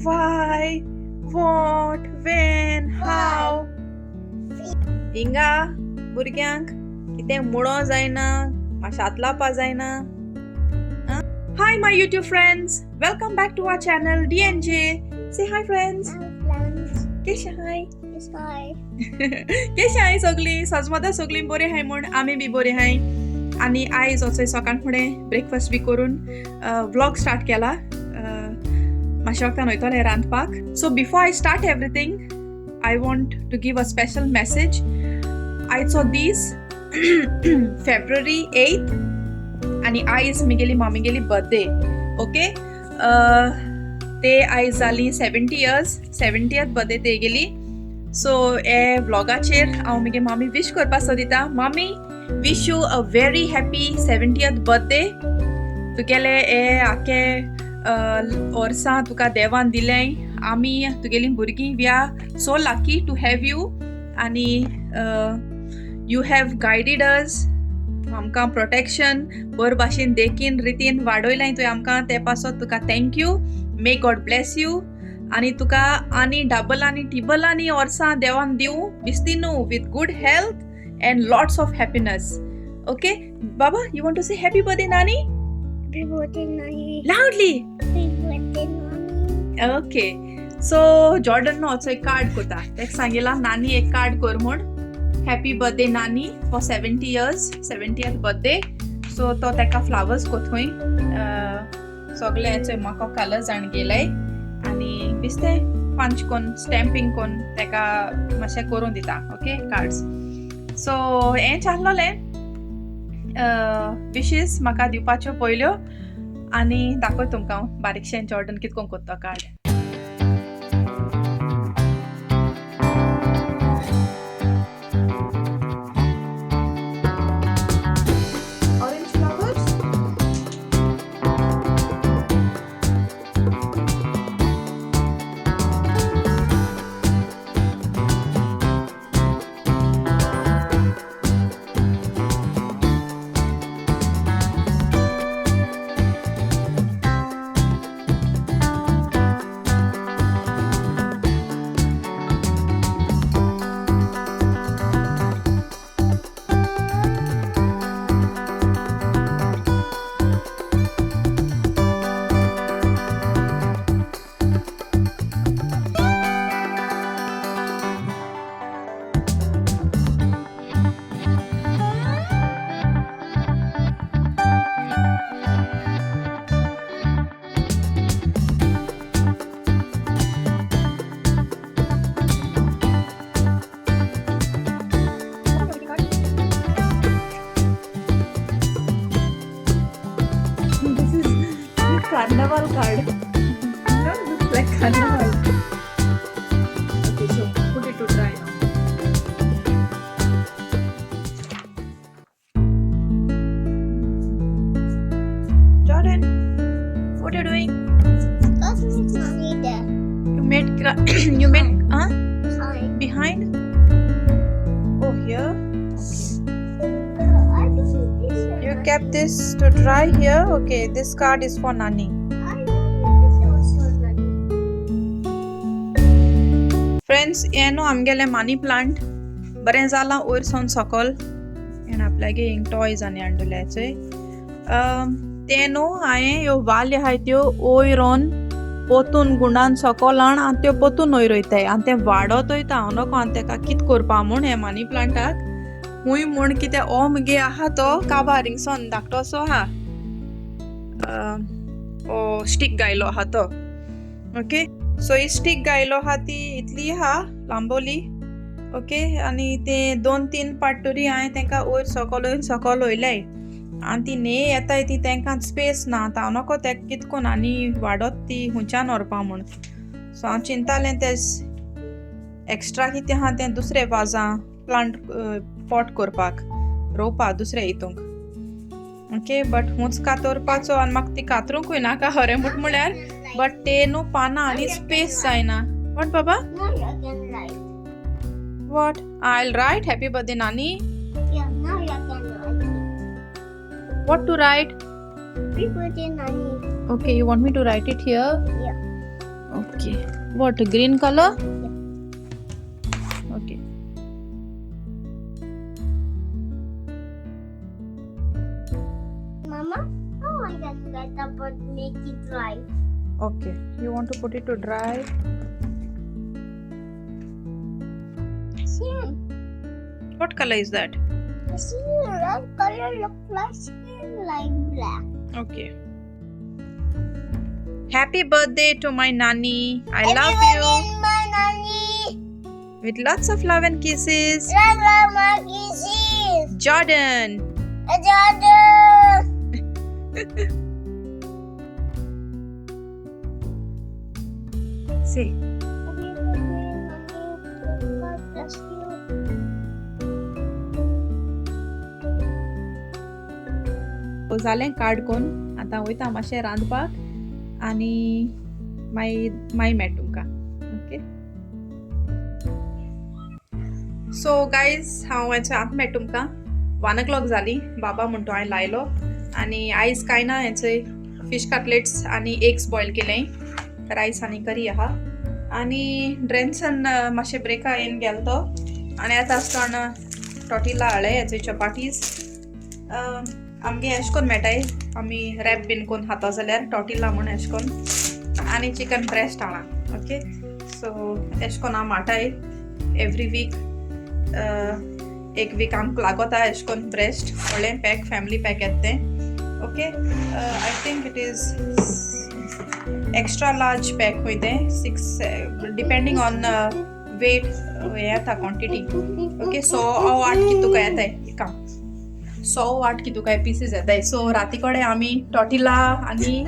why, what, when, how. हिंगा भुरग्यांक कितें मुळो जायना, मातशें लावपा जायना. Hi my YouTube friends, welcome back to our channel DNJ. Say hi friends. केशे हाय? केशे हाय सगळीं? सजमदा सगळीं बरें हाय म्हण आमी बी बरें हाय. आनी आयज असो सकाळ फुडें ब्रेकफास्ट बी करून व्लॉग स्टार्ट केला. मातशें वक्तान वयतलें रांदपाक. So before I start everything I want to give a special message. आयचो दीस February 8th आणि आयज म्हगेली मम्मीगेली बर्थडे. ओके, ते आयज जाली 70 years, 70th बर्थडे तेगेली. सो हे व्लॉगाचेर हांव म्हगे मम्मी विश करपा सोदिता. Mummy, wish you a very happy 70th birthday. तुगेले हे आखे वर्सां तुका देवान दिलें. आमी तुगेली भुरगीं we are so lucky to have you आनी यू हॅव गायडेड अस. आमकां प्रोटेक्शन बरे भाशेन देखीन रितीन वाडयलें तुवें आमकां, ते पासत तुका thank you. May God bless you आनी तुका आनी डबल आनी टिबल आनी वर्सां देवान दिवं दिसती न्हू, with good health and lots of happiness. Okay, Baba, you want to say happy birthday, Nani? Happy birthday, Nani. Loudly. Happy birthday, Nani. Okay. So Jordan no also एक कार्ड कोता. तेक सांगेला नानी एक कार्ड कर म्हण. Happy birthday, Nani, for 70 years, 70th birthday. So तो तेका flowers कोथोय. सगळे याचे म्हाका कलर्स आण गेलाय आनी बिस्ते पंच कोन स्टॅम्पिंग कोन तेका मातशें करून दिता. Okay, cards. सो हें चाहलोलें विशीस म्हाका दिवपाच्यो पयल्यो आनी दाखय तुमकां हांव बारीकशें जॉर्डन कितको कोत्ता card. Carnival card. No, looks like carnival. Okay, so put it to dry now. Jordan, what are you doing? That's Nani there. You made behind? Oh, here. I don't need this. You kept this to dry here. Okay, this card is for Nani. I don't need this also, Nani. Friends, हे न्हू आमगेले money plant बरें जालां वयर सावन सकल. आनी आपल्यागे हिंग toys आनी हाडलेचे. ते न्हू हांवें ह्यो वाल्यो आहाय त्यो वयरोन पोतून गुंडान सकल आण आनी त्यो पोतून वयर वयताय आनी ते वाडत वयता. हांव नको आनी तेका कित करपा म्हूण हे मनी प्लांटाक हुंय म्हूण कितें हो मगे आहा तो काबार हिंगसोन धाकटोसो आहा. ओ स्टीक गायलो आहा तो. ओके, सो ही स्टीक गायलो आहा ती इतली आहा लांबोली. ओके, आनी ते 2-3 पाटोरी हांवें तेंका वयर सकल वयल्याय आनी ती न्हे येताय ती तेंकां स्पेस ना. आतां हांव नको तेका कितकोन आनी वाडत ती हुंयच्यान व्हरपा म्हूण. सो हांव चिंतालें तें एक्स्ट्रा कितें आहा तें दुसरें वाजां प्लांट पॉट करपाक रोवपाक दुसऱ्या हितूंक. ओके, बट हुंच कातरपाचो आनी म्हाका ती कातरूंकूय नाका खरें म्हळ्यार. बट ते न्हू पानां आनी स्पेस जायना. वॉट बाबा? Now you can write. What? I will write happy birthday नानी. Yeah, now you can write it. What to write? Happy birthday, Nani. Okay, you want me to write it here? Yeah. Okay. What, green color? Okay. Mama, how I can get up and make it dry? Okay. You want to put it to dry? See, What color is that? red color looks like black. Okay. Happy birthday to my Nani. I love you. My Nani. With lots of love and kisses. Love my kisses. Jordan. Jordan. Say. God bless you. जालें card कोन आतां वयता मातशें रांदपाक आनी मागीर मेळ तुमकां okay so guys हांव हेचो आतां मेळ तुमकां 1 o'clock जाली बाबा म्हणटो हांवें लायलो आनी आयज कांय ना हेचो फिश कटलेट्स आनी एग्स बॉयल केलें रायस आनी करी आहा आनी ड्रेन्सन मातशें ब्रेका येवन गेलो तो आनी आतां आसतना टॉटिला हाडले हेचो चपाटीज आमगे एश कोन मेळटाय आमी रॅप बीन कोन खाता जाल्यार टॉटिला म्हूण एश कोन आनी चिकन ब्रेस्ट हाडा ओके सो एश कोन हांव माटाय एवरी वीक एक वीक आमकां लागोता एश कोन ब्रेस्ट व्हडलें पॅक फॅमिली पॅक येता तें okay I think it is extra large pack वय तें 6 डिपेंडींग ऑन वेट हें येता क्वॉन्टिटी ओके सो हांव 8 की तुका येताय काम 108 की तुका पीसीस येताय सो राती कडेन आमी टॉटिला आनी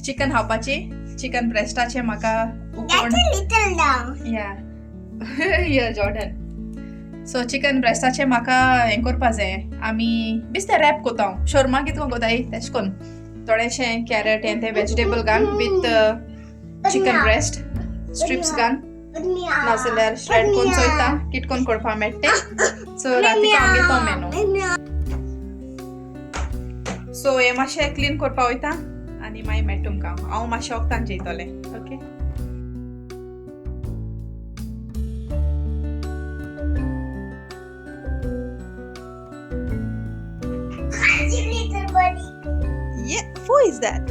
चिकन खावपाची चिकन ब्रेस्टाचे म्हाका या जॉर्डन सो चिकन ब्रेस्टाचे म्हाका हें करपा जाय आमी बेश्टें रॅप कोता हांव शोरमा कितको कोताय तेश कोन थोडेशें कॅरट हें तें वेजिटेबल घाल विथ चिकन ब्रेस्ट स्ट्रिप्स घाल नाजाल्यार श्रेड कोन चोयता कितकोन करपा मेळटा सो राती हांव घेतो मेनू सो हे मातशें क्लीन करपा वयता आनी मागीर मेळ तुमकां हांव मातशें वखदान जेयतलें okay Yeah, who is that?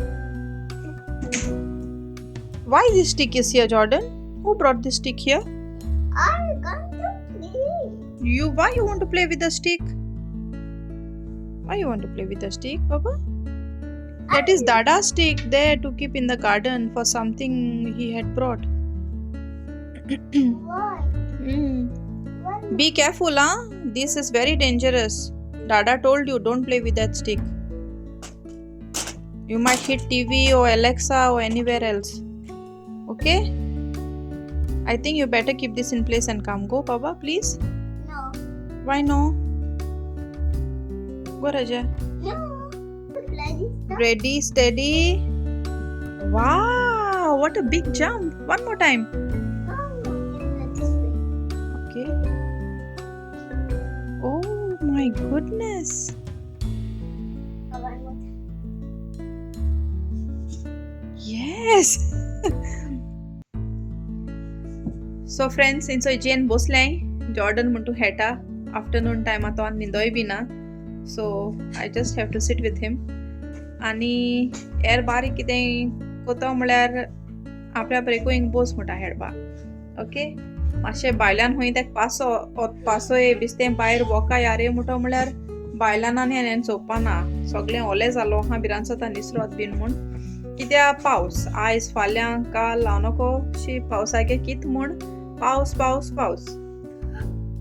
Why this stick is here, Jordan? Who brought this stick here? I'm going to play. Why you want to play with the stick? Why you want to play with the stick, Papa? That is Dada's stick there to keep in the garden for something he had brought. Why? Why? Be careful, huh? This is very dangerous. Dada told you don't play with that stick. You might hit TV or Alexa or anywhere else. Okay? I think you better keep this in place and come. Go, Papa, please. No. Why no? Go, Raja. No. Ready, steady. Wow, what a big jump. One more time. Okay. Oh my goodness. Yes. So friends, इंचो जेन बसलें Jordan म्हणटू हेटा afternoon टायमा तो न्हिदोय बी ना so I just have to sit with him आनी हेर बारीक कितें कोतो म्हळ्यार आपल्या ब्रेकूंक बोस म्हणटा खेळपाक ओके मातशें भायल्यान खंय तेका पासो बिस्तें भायर वोका यारे म्हणटा म्हळ्यार भायल्यान आनी हें चोवपा ना सगळें ओलें जालो हा भिरांचो ता निसरोत बीन म्हूण कित्याक पावस आयज फाल्यां काल हांव नको शी पावसागे कित म्हूण पावस पावस पावस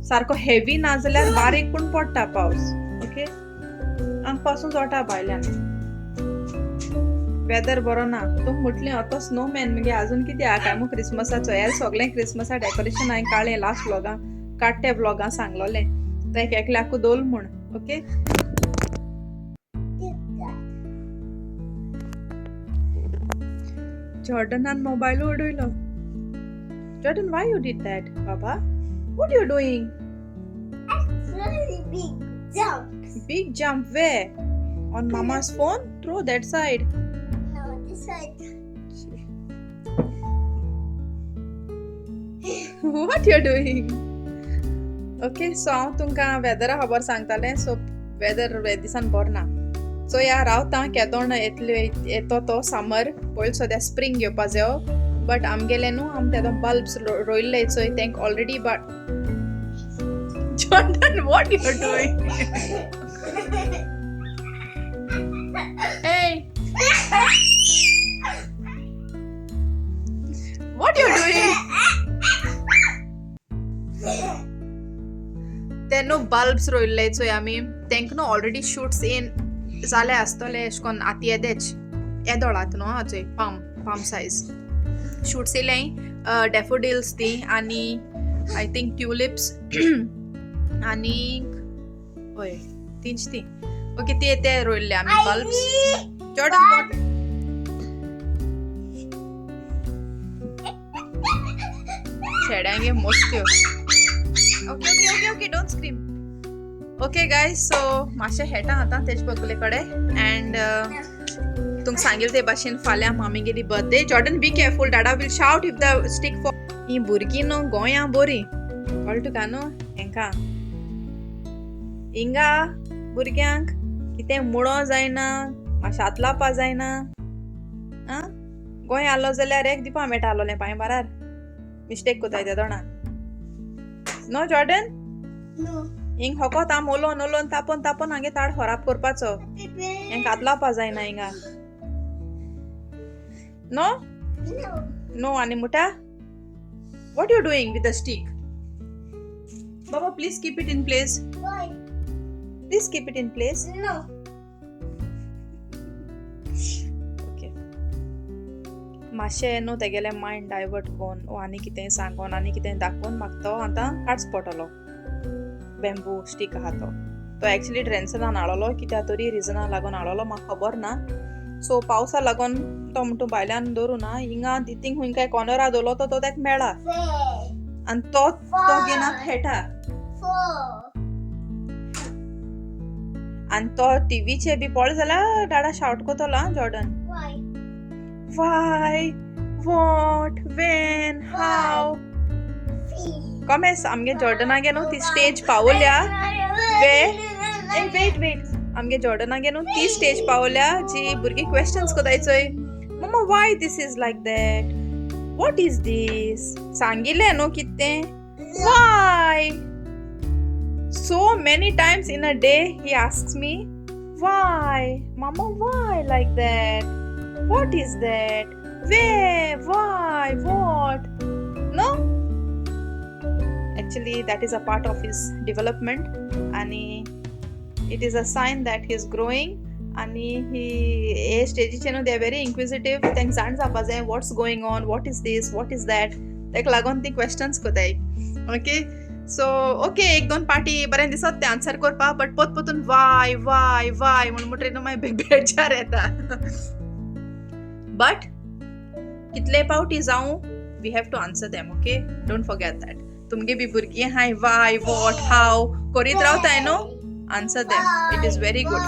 सारको हेवी ना जाल्यार बारीक पूण पडटा पावस ओके हांग पासून जोडटा भायल्यान वेदर बरो ना तूं म्हटलें तो स्नोमॅन मगे आजून कितें आहा काय मग क्रिसमसाचो हेर सगळें क्रिसमसा डेकोरेशन हांवें काडलें लास्ट व्लॉगां काडटे व्लॉगां सांगलोलें तें एकल्याकू दोल म्हूण okay Jordan mobile udoilo. Jordan, why you did that, Papa? What are you doing? Really big jump. Big jump where? On Mama's phone? Throw that side. No, this side. What you're doing? Okay, so हांव तुमकां वेदरा खबर सांगतालें. So whether हे दिसान बरो ना. सो या रावता केदोण येतो तो समर पयलीं सद्या स्प्रिंग येवपा जायो. बट आमगेले न्हू आम तेदो बल्ब्स रोयल्ले चोय तेंक already but Jordan, what you're doing? Hey. What you're doing? ते न्हू बल्ब्स रोयल्ले चोय आमी तेंक न्हू ऑलरेडी शूट्स इन जाले आसतले एश कोन आती येदेच येदोळात न्हू हाचोय पाम साइज शूट्स इलें डॅफोडिल्स ती आनी आय थिंक ट्युलिप्स आनी ओय तींच ती ओके ते रोयल्ले आमी बल्ब्स जॉर्डन शेड्यांगे मस्त्यो okay okay okay okay don't scream okay guys so मातशें हेटा आतां तेज बगले कडेन एंड तुमकां सांगिल्ले ते भाशेन फाल्यां मामीगेली birthday Jordan be careful dada will shout if the stick for he भुरगीं न्हू गोंयां बरी कळ्ळें तुका न्हू हेंकां हिंगा भुरग्यांक कितें मुळो जायना मातशें हात लावपा जायना आं गोंय आलो जाल्यार एक दिवपा मेळटा आलोलें पांय बारार मिस्टेक कोताय त्या दोणां नो जॉर्डन हिंग होकोत आम ओलोन ओलोन तापोन हांगे ताड खराब करपाचो हेंका हात लावपा जायना हिंगा नो नो आनी मुटा what you doing with the stick बाबा please keep it in place Please keep it in place. No. Okay. मातशें न्हू तेगेलें मायंड डायवर्ट कोन ओ आनी कितें सांगोन आनी कितें दाखोवन म्हाका तो आतां काडच पडटलो बॅम्बू स्टीक आहा तो एक्चुली ट्रेन्सनान हाडलो कित्या तरी रिजना लागून हाडलो म्हाका खबर ना सो पावसा लागून तो म्हणटू भायल्यान दवरूं ना हिंगा तिथींग हुंय काय कॉर्नरा दवरलो तो तेका मेळ्ळा आनी तो घेना खेळटा आनी तो टीव्हीचे बी पळय जाल्यार डाडा शाउट कोतलो आं जॉर्डन वाय वॉट वेन हाव कमेस आमगे जॉर्डनागे न्हू ती स्टेज पावल्या वेट आमगे जॉर्डनागे न्हू ती स्टेज पावल्या जी भुरगीं क्वेश्चन्स कोताय चोय mamma why this is like that what is this सांगिल्लें न्हू कितें why So many times in a day he asks me, why? Mama, why like that? What is that? Where? Why? What? No? Actually, that is a part of his development and it is a sign that he is growing and he stage they are very inquisitive. Thanks and zapaze what's going on? What is this? What is that? Like lagon the questions kotai. Okay? So okay एक दोन party बरें दिसत ते answer करपा but पोतून वाय वाय वाय म्हणून मुटरे न्हू मागीर बेजार येता बट कितले पावटी जावं we have to answer them okay don't forget that तुमगे बी भुरगीं हाय वाय वॉट हाव करीत रावताय न्हू answer them it is very good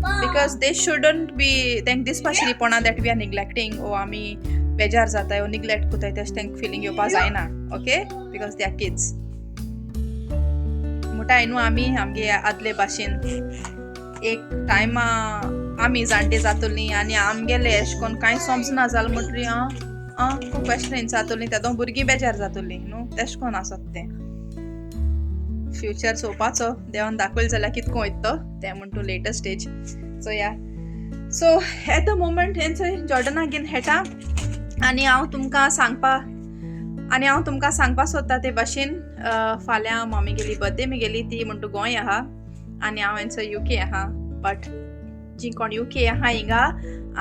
because they shouldn't be तेंक दिसपा शिरीपणा दॅट वी आर निग्लेक्टींग ओ आमी बेजार जाताय ओ निग्लेक्ट कोताय तेश तेंक फिलींग येवपा जायना okay because they are kids मोठा न्हू आमी आमगे आदले भाशेन एक टायमा आमी जाणटे जातलीं आनी आमगेले एश कोन कांय समजना जालें म्हणटरी खूब क्वेश्चन्स जातलीं तेदो भुरगीं बेजार जातलीं न्हू तेश कोन आसत तें फ्युचर चोवपाचो देवान दाखयलें जाल्यार कितको वयता तो तें म्हणटू लेटर स्टेज सो या सो एट द मोमेंट हें चोय जॉर्डनागेन हेटा आनी हांव तुमकां सांगपा सोदता ते भाशेन फाल्यां मम्मी गेली बर्थडे म्हगेली ती म्हणटू गोंय आहा आनी हांव हेंचो UK आहा बट जी कोण UK आहा हिंगा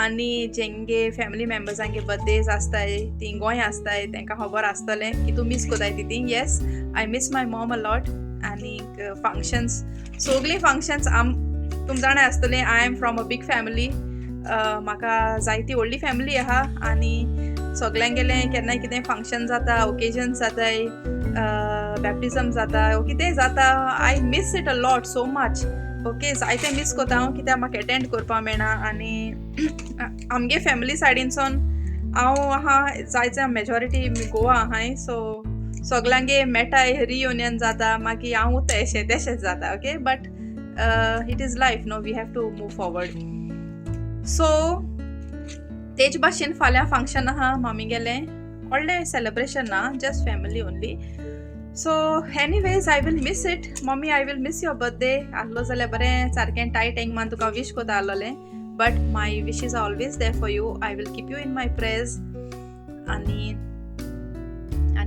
आनी जेंगे फॅमिली मेंबर्सांगे बर्थडेज आसताय ती गोंय आसताय तांकां खबर आसतलें की तूं मिस कोताय ती yes I miss my mom a lot आनी फंक्शन्स सगलीं फंक्शन्स तुमकां जाणां आसतलें आय एम फ्रॉम अ बीग फॅमिली म्हाका जायती व्हडली फॅमिली आहा आनी सगल्यांगेलें केन्नाय कितें फंक्शन जाता ओकेजन्स जाताय बॅप्टिजम जाता ओ कितेंय जाता I miss it a lot so much okay जायते मिस कोता हांव कित्याक म्हाका एटेंड करपा मेळना आनी आमगे फॅमिली सायडीनसून हांव आहा जायते मेजॉरिटी गोवा आहाय सो सगळ्यांगे मेटाय रियुनियन जाता मागीर हांव तेशें तशेंच जाता okay but it is life no we have to move forward so तेच भाशेन फाल्यां फंक्शन आहा मम्मी गेलें व्हडलें सेलिब्रेशन ना just family only so anyways I will miss it mummy I will miss your birthday आसलो जाल्यार बरें सारकें टायट एंग मान तुका विश कोता आसलोलें but my wishes are always there for you I will keep you in my praise आनी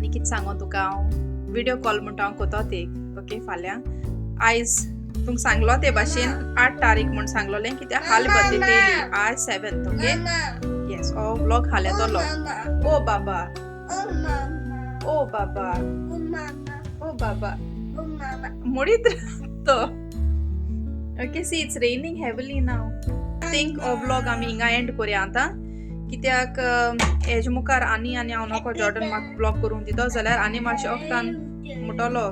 कितें सांगो तुका हांव विडियो कॉल म्हणटा हांव कोतो ते ओके फाल्यां आयज तुमकां सांगलो ते भाशेन 8 तारीख म्हूण सांगलोलें कित्याक हाल बर्थडे येयली आज 7th ओके येस हो व्लॉग हाल येतलो ओ बाबा ओ बाबा ओ बाबा मुडीत रावतो okay see it's raining heavily now think हो व्लॉग आमी हिंगा एंड करुया आतां कित्याक हेजे मुखार आनी हांव नको जॉर्डन म्हाका ब्लॉग करूंक दितो जाल्यार आनी मातशें वक्तान म्हणटलो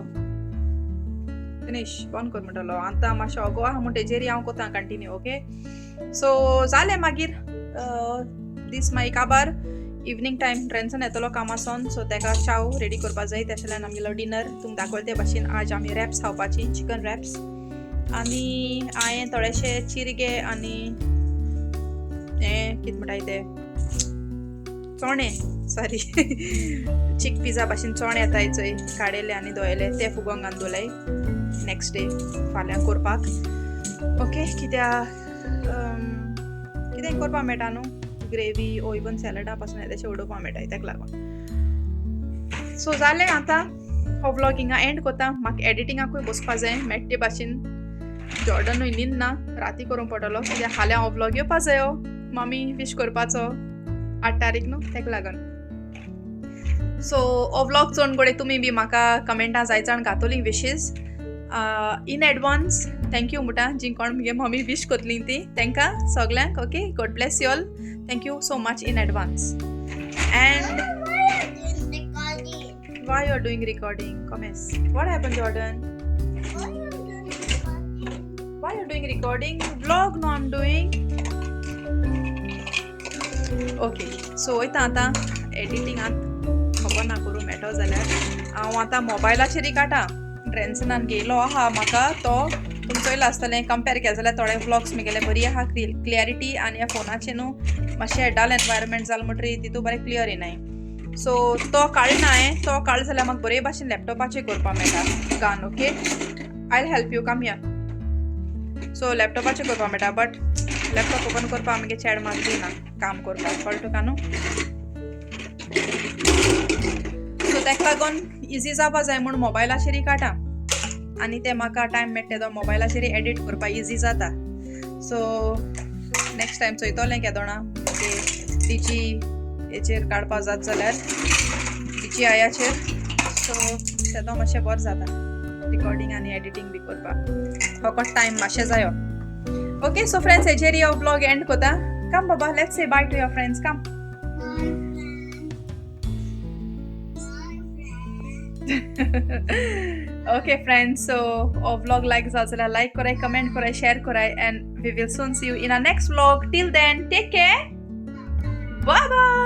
फिनिश बंद कर म्हणटलो आतां मातशें ओगो आहा म्हूण तेजेर हांव कोता कंटिन्यू ओके सो जालें मागीर दीस मागीर काबार इवनिंग टायम ट्रेन्सन येतलो कामासून सो तेका चाव रेडी करपा जाय तेशेल्यान आमगेलो डिनर तुमकां दाखयले ते भाशेन आज आमी रॅप्स खावपाची चिकन रॅप्स आनी हांवें थोडेशे चिरगे आनी हें कितें म्हणटाय ते चोणे सॉरी चिक पिझ्झा भाशेन चोणे येताय चोय काडयले आनी दोयले ते फुगोंक घालून नेक्स्ट डे फाल्यां करपाक ओके कित्याक कितें करपाक मेळटा न्हू ग्रेवी ओ इवन सॅलडा पासून येदेशें उडोवपाक मेळटाय तेका लागून सो जालें आतां हो व्लॉग हिंगा एंड कोता म्हाका एडिटिंगाकूय बसपा जाय मेट्टे भाशेन जॉर्डनूय न्हीद ना राती करूंक पडटलो कित्याक फाल्यां हो व्लॉग येवपा जायो मम्मी विश करपाचो 8 तारीख न्हू तेका लागून सो हो व्लॉग चोवन गोडे तुमी बी म्हाका कमेंटां जाय जाण घातोली विशीज इन एडवान्स थँक्यू मुटा जी कोण म्हगे मम्मी विश कोतली ती तांकां सगल्यांक okay God bless you all thank you so much in advance and why you are doing recording comments what happened Jordan why you are doing recording vlog no I'm doing okay so वयता आतां एडिटिंगांत खबर ना करूं मेळटो जाल्यार हांव आतां मोबायलाचेर काडटा ट्रेन्सनान गेलो आहा म्हाका तो तुमचो चोयलो आसतलें कंपेर केलें जाल्यार थोडे व्लॉग्स म्हगेले बरी आहा क्लियरिटी आनी ह्या फोनाचेर न्हू मातशें डल एनवायरमेंट जालें म्हणटरी तितू बरें क्लियर येनाय सो तो काडना हांवें तो काड जाल्यार म्हाका बरे भाशेन लॅपटॉपाचेर करपाक मेळटा गान okay I will help you come here so लॅपटॉपाचेर करपाक मेळटा बट लॅपटॉप ओपन करपाक आमगे चेड मात दिना काम करपाक कळटा का न्हू सो तेका लागून इजी जावपा जाय म्हूण मोबायलाचेर काडटा आनी ते म्हाका टायम मेळटा तो मोबायलाचेर एडिट करपाक इजी जाता सो नेक्स्ट टायम चोयतोलें केदोना तिची हेचेर काडपा जात जाल्यार तिची आयाचेर सो तेदो मातशें बरें जाता रिकॉर्डिंग आनी एडिटींग बी करपाक फकत टायम मातशें जायो ओके सो फ्रेंड्स हेचेर हो ब्लॉग एंड कोता कम बाबा let's say bye to your friends come okay friends so हो व्लॉग लायक जालो जाल्यार लायक कराय कमेंट कराय शेअर कराय and we will soon see you in a next vlog till then take care bye bye